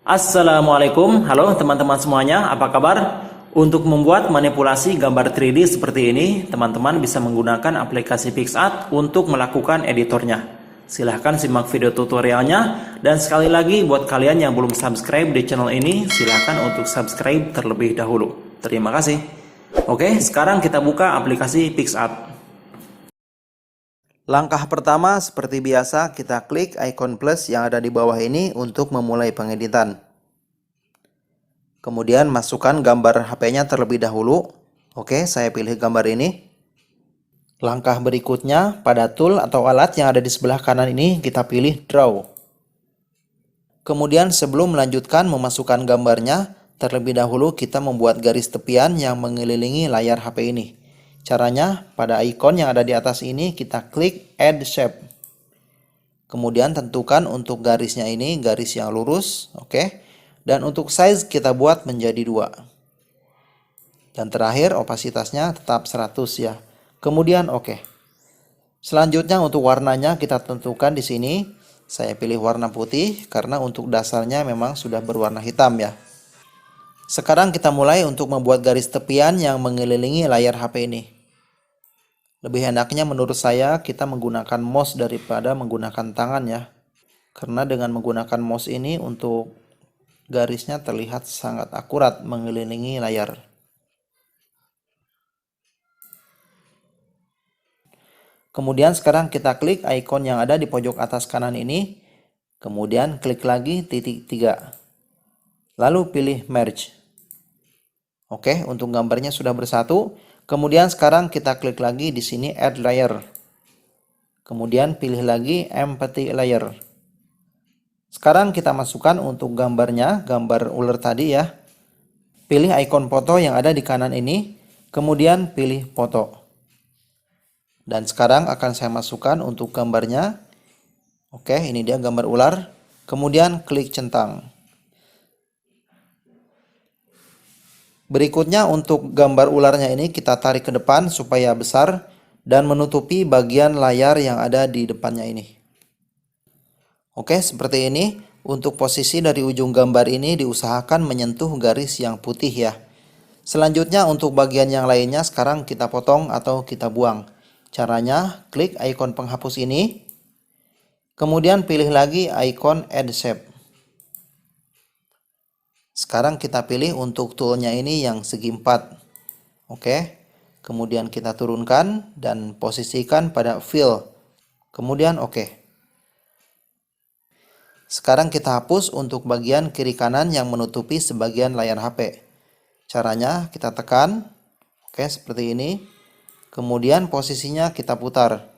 Assalamualaikum, halo teman-teman semuanya, apa kabar? Untuk membuat manipulasi gambar 3D seperti ini, teman-teman bisa menggunakan aplikasi PicsArt untuk melakukan editornya. Silahkan simak video tutorialnya, dan sekali lagi buat kalian yang belum subscribe di channel ini, silahkan untuk subscribe terlebih dahulu. Terima kasih. Oke, sekarang kita buka aplikasi PicsArt. Langkah pertama, seperti biasa, kita klik icon plus yang ada di bawah ini untuk memulai pengeditan. Kemudian masukkan gambar HP-nya terlebih dahulu. Oke, saya pilih gambar ini. Langkah berikutnya, pada tool atau alat yang ada di sebelah kanan ini, kita pilih Draw. Kemudian sebelum melanjutkan memasukkan gambarnya, terlebih dahulu kita membuat garis tepian yang mengelilingi layar HP ini. Caranya, pada ikon yang ada di atas ini kita klik Add Shape. Kemudian tentukan untuk garisnya ini garis yang lurus, oke. Dan untuk size kita buat menjadi 2. Dan terakhir opasitasnya tetap 100 ya. Kemudian oke. Selanjutnya untuk warnanya kita tentukan di sini. Saya pilih warna putih karena untuk dasarnya memang sudah berwarna hitam ya. Sekarang kita mulai untuk membuat garis tepian yang mengelilingi layar HP ini. Lebih enaknya menurut saya kita menggunakan mouse daripada menggunakan tangan ya. Karena dengan menggunakan mouse ini untuk garisnya terlihat sangat akurat mengelilingi layar. Kemudian sekarang kita klik ikon yang ada di pojok atas kanan ini. Kemudian klik lagi titik 3. Lalu pilih merge. Oke, untuk gambarnya sudah bersatu. Kemudian sekarang kita klik lagi di sini add layer. Kemudian pilih lagi empty layer. Sekarang kita masukkan untuk gambarnya, gambar ular tadi ya. Pilih ikon foto yang ada di kanan ini, kemudian pilih foto. Dan sekarang akan saya masukkan untuk gambarnya. Oke, ini dia gambar ular. Kemudian klik centang. Berikutnya untuk gambar ularnya ini kita tarik ke depan supaya besar dan menutupi bagian layar yang ada di depannya ini. Oke, seperti ini. Untuk posisi dari ujung gambar ini diusahakan menyentuh garis yang putih ya. Selanjutnya untuk bagian yang lainnya sekarang kita potong atau kita buang. Caranya klik ikon penghapus ini. Kemudian pilih lagi ikon Add Shape. Sekarang kita pilih untuk toolnya ini yang segi 4. Oke. Kemudian kita turunkan dan posisikan pada fill. Kemudian oke. Sekarang kita hapus untuk bagian kiri kanan yang menutupi sebagian layar HP. Caranya kita tekan. Oke, seperti ini. Kemudian posisinya kita putar.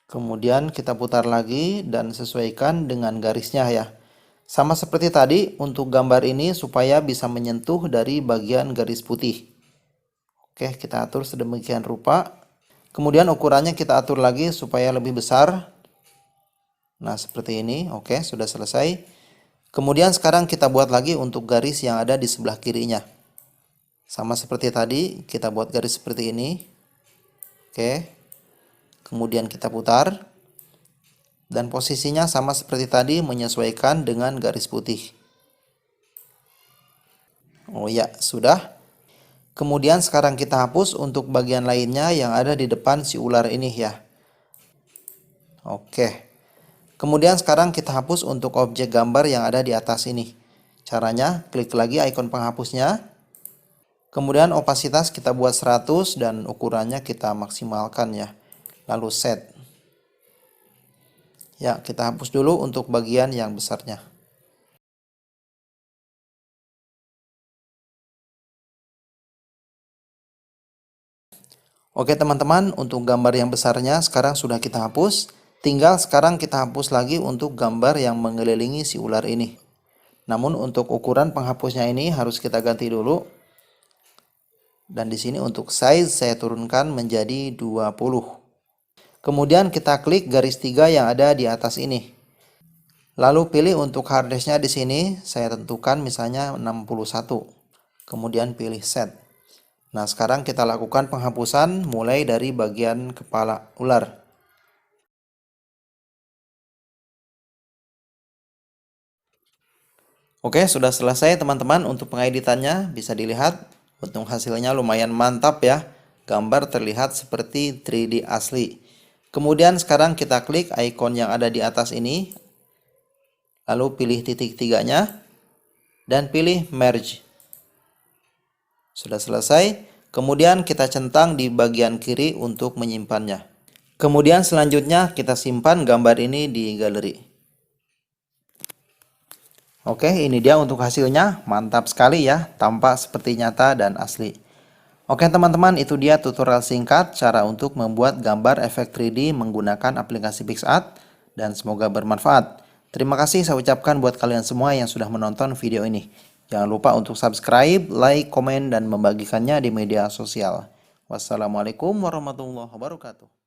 Kemudian kita putar lagi dan sesuaikan dengan garisnya ya. Sama seperti tadi untuk gambar ini supaya bisa menyentuh dari bagian garis putih. Oke, kita atur sedemikian rupa. Kemudian ukurannya kita atur lagi supaya lebih besar. Nah, seperti ini. Oke, sudah selesai. Kemudian sekarang kita buat lagi untuk garis yang ada di sebelah kirinya. Sama seperti tadi, kita buat garis seperti ini. Oke. Kemudian kita putar. Dan posisinya sama seperti tadi, menyesuaikan dengan garis putih. Oh ya, sudah. Kemudian sekarang kita hapus untuk bagian lainnya yang ada di depan si ular ini ya. Oke. Kemudian sekarang kita hapus untuk objek gambar yang ada di atas ini. Caranya klik lagi ikon penghapusnya. Kemudian opasitas kita buat 100 dan ukurannya kita maksimalkan ya. Lalu set. Ya, kita hapus dulu untuk bagian yang besarnya. Oke teman-teman, untuk gambar yang besarnya sekarang sudah kita hapus. Tinggal sekarang kita hapus lagi untuk gambar yang mengelilingi si ular ini. Namun untuk ukuran penghapusnya ini harus kita ganti dulu. Dan di sini untuk size saya turunkan menjadi 20. Kemudian kita klik garis 3 yang ada di atas ini. Lalu pilih untuk harddisknya di sini, saya tentukan misalnya 61. Kemudian pilih set. Nah, sekarang kita lakukan penghapusan mulai dari bagian kepala ular. Oke, sudah selesai teman-teman untuk pengeditannya. Bisa dilihat untuk hasilnya lumayan mantap ya. Gambar terlihat seperti 3D asli. Kemudian sekarang kita klik icon yang ada di atas ini. Lalu pilih titik tiganya dan pilih merge. Sudah selesai. Kemudian kita centang di bagian kiri untuk menyimpannya. Kemudian selanjutnya kita simpan gambar ini di galeri. Oke, ini dia untuk hasilnya. Mantap sekali ya, tampak seperti nyata dan asli. Oke teman-teman, itu dia tutorial singkat cara untuk membuat gambar efek 3D menggunakan aplikasi PicsArt, dan semoga bermanfaat. Terima kasih saya ucapkan buat kalian semua yang sudah menonton video ini. Jangan lupa untuk subscribe, like, komen, dan membagikannya di media sosial. Wassalamualaikum warahmatullahi wabarakatuh.